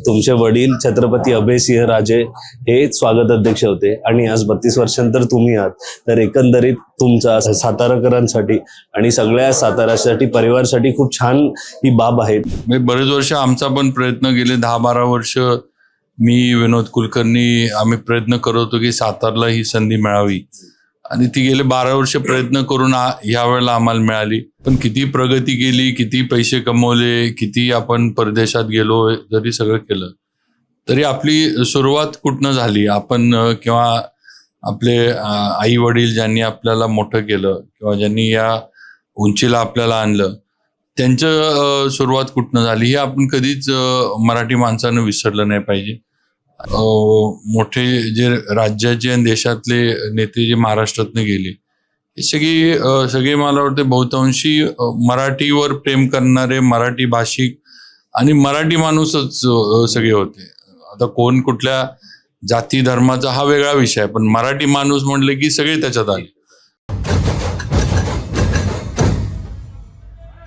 तुमचे वडील छत्रपती अभयसिंह राजे हे स्वागत अध्यक्ष होते आणि आज 32 वर्षांनंतर तुम्ही आहात. तर एकंदरीत तुमचा साताराकरांसाठी आणि सगळ्या साताऱ्यासाठी परिवारासाठी खूप छान ही बाब आहे. बरेच वर्ष आमचा पण प्रयत्न गेले 10-12 वर्ष मी विनोद कुलकर्णी आम्ही प्रयत्न करत होतो की सातारला ही संधी मिळावी आणि ती गेले 12 वर्ष प्रयत्न करून ह्या वेळेला आम्हाला मिळाली. पण किती प्रगती केली, किती पैसे कमवले, किती आपण परदेशात गेलो, जरी सगळं केलं तरी आपली सुरुवात कुठनं झाली. आपण किंवा आपले आई वडील ज्यांनी आपल्याला मोठं केलं किंवा ज्यांनी या उंचीला आपल्याला आणलं त्यांचं सुरुवात कुठनं झाली हे आपण कधीच मराठी माणसानं विसरलं नाही पाहिजे. मोठे जे राज्याचे आणि देशातले नेते जे महाराष्ट्रातनं गेले हे सगळे मला वाटते बहुतांशी मराठीवर प्रेम करणारे मराठी भाषिक आणि मराठी माणूसच सगळे होते. आता कोण कुठल्या जाती धर्माचा हा वेगळा विषय आहे, पण मराठी माणूस म्हणले की सगळे त्याच्यात आले.